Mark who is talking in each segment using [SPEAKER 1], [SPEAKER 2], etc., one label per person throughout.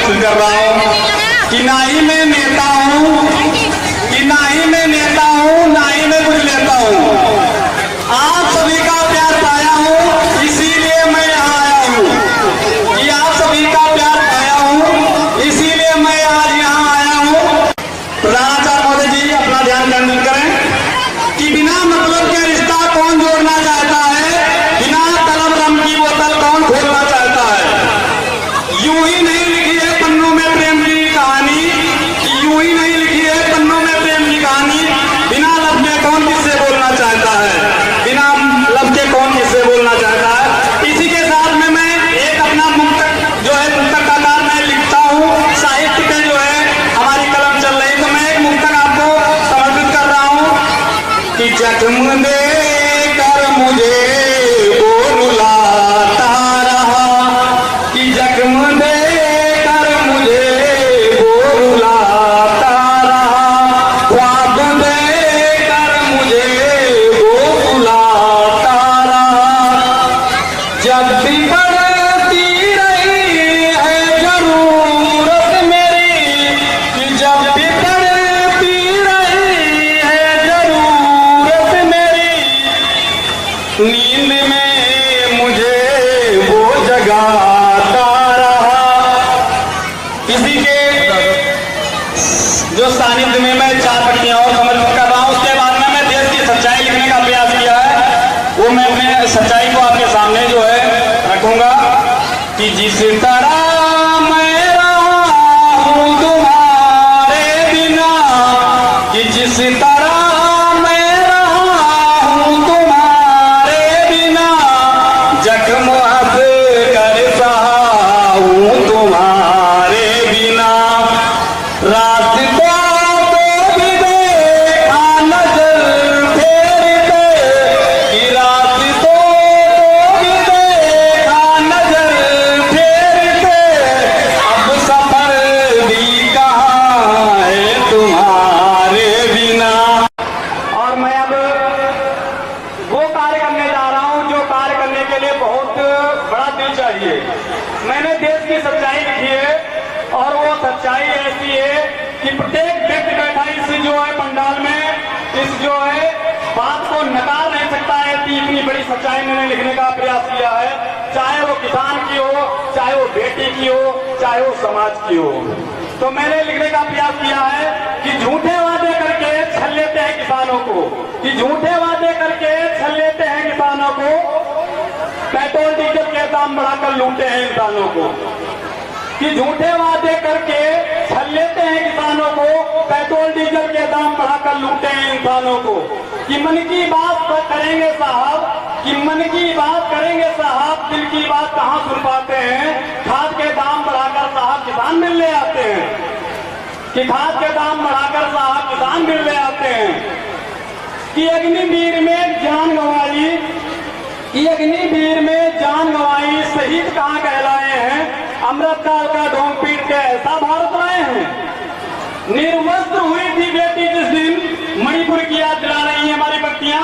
[SPEAKER 1] प्रस्तुत कर रहा हूँ कि ना ही मैं नेता हूँ, कि ना ही मैं नेता हूँ, ना ही मैं कुछ लेता हूँ। आप सभी का प्यार पाया हूँ, इसीलिए मैं यहाँ आया हूँ। कि आप सभी का प्यार पाया हूँ, इसीलिए मैं आज यहाँ आया हूँ। प्रधानाचार्य महोदय जी अपना ध्यान केंद्रित करें कि बिना मतलब के रिश्ता कौन जोड़ना चाहता है, बिना तलब रम की बोतल कौन खोलना चाहता है। यूं ही नहीं लिखी है पन्नों में प्रेम की कहानी, यूं ही नहीं लिखी है पन्नों में प्रेम की कहानी। बिना लब के कौन किससे बोलना चाहता है, बिना लब के कौन किससे बोलना चाहता है। इसी के साथ में मैं एक अपना मुक्तक जो है पुस्तक का कार मैं लिखता हूँ, साहित्य पे जो है हमारी कलम चल रही, तो मैं एक मुक्तक आपको समर्पित कर रहा हूँ कि जख्म दे कर मुझे वो रुलाता रहा, कि जख्म दे कर मुझे वो रुलाता रहा, ख्वाब दे कर मुझे वो बुलाता रहा। जब भी पड़ती रही है जरूरत मेरी, कि जब भी पड़ती रही है जरूरत मेरी, नींद में मुझे वो जगाता रहा। इसी के जो सानिध्य में मैं 4 पट्टियां और समर्पित कर रहा हूं, उसके बाद में मैं देश की सच्चाई लिखने का प्रयास किया है, वो मैं अपने सच्चाई को आपके सामने जो है रखूंगा कि जिस तरह मैं रहा हूं तुम्हारे बिना, कि जिस तरह मैं रहा हूं तुम्हारे बिना, जख्म हंस कर सहा हूं तुम्हारे बिना। रास्तों को भी देखा नजर फेरते, कि रास्तों को भी देखा नजर फेरते, अब सफर भी कहाँ है तुम्हारे बिना। और मैं अब वो कार्य करने जा रहा हूँ जो कार्य करने के लिए बहुत बड़ा दिल चाहिए। मैंने देश की सच्चाई लिखी है, और वो सच्चाई ऐसी है कि प्रत्येक व्यक्ति बैठा इस जो है पंडाल में, इस जो है बात को नकार नहीं सकता है कि इतनी बड़ी सच्चाई मैंने लिखने का प्रयास किया है। चाहे वो किसान की हो, चाहे वो बेटी की हो, चाहे वो समाज की हो, तो मैंने लिखने का प्रयास किया है कि झूठे वादे करके छल लेते हैं किसानों को, कि झूठे वादे करके छल लेते हैं किसानों को, पेट्रोल डीजल के दाम बढ़ाकर लूटते हैं इंसानों को, कि झूठे वादे करके छल लेते हैं किसानों को, पेट्रोल डीजल के दाम बढ़ाकर लूटते हैं इंसानों को, कि मन की बात करेंगे साहब, कि मन की बात करेंगे साहब, दिल की बात कहाँ सुन पाते हैं। खाद के दाम बढ़ाकर साहब किसान मिलने आते हैं, कि खाद के दाम बढ़ाकर साहब किसान मिलने आते हैं, कि अग्निवीर में जान गंवाई, कि अग्निवीर में जान गंवाई, शहीद कहाँ कहलाए हैं, अमृतकाल का ढोंग पीट के ऐसा भारत लाए हैं। निर्वस्त्र हुई थी बेटी जिस दिन, मणिपुर की याद दिला रही है हमारी पत्तियां,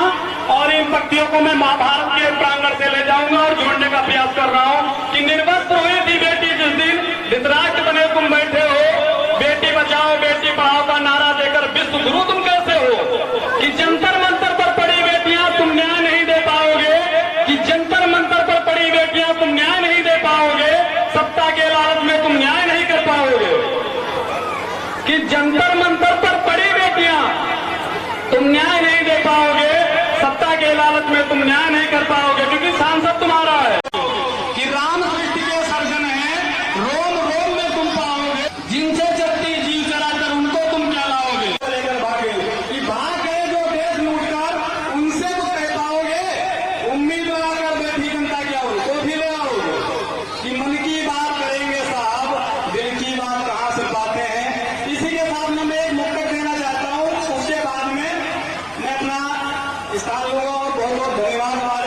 [SPEAKER 1] और इन पत्तियों को मैं महाभारत के प्रांगण से ले जाऊंगा और जोड़ने का प्रयास कर रहा हूं कि निर्वस्त्र हुई थी बेटी जिस दिन, धृतराष्ट्र बने तुम बैठे हो, बेटी बचाओ बेटी पढ़ाओ का नारा देकर विश्व गुरु तुम कैसे हो, कि जंतर मंतर पर पड़ी बेटियां तुम न्याय नहीं दे पाओगे, कि जंतर मंतर पर पड़ी बेटियां तुम न्याय नहीं दे पाओगे, सत्ता के लालच में तुम न्याय नहीं कर पाओगे, कि जंतर मंतर पर पड़ी बेटियां तुम न्याय नहीं दे पाओगे, सत्ता के लालच में तुम न्याय नहीं कर पाओगे, क्योंकि सांसद तुम्हारा है, कि राम सृष्टि के सर्जन है, रोम रोम में तुम पाओगे, जिनसे चलती जीव चलाकर उनको तुम क्या लाओगे, लेकर भागे, कि भाग गए जो देश लूटकर, उनसे तो कह पाओगे, उम्मीद लगाकर बैठी जनता क्या हो, तो भी ले आओगे, कि मन की बात करेंगे साहब, दिल की बात कहाँ से पाते हैं। इसी के साथ में मैं एक मुक्तक देना चाहता हूँ, उसके बाद में मैं अपना स्थान लूंगा और बहुत बहुत धन्यवाद।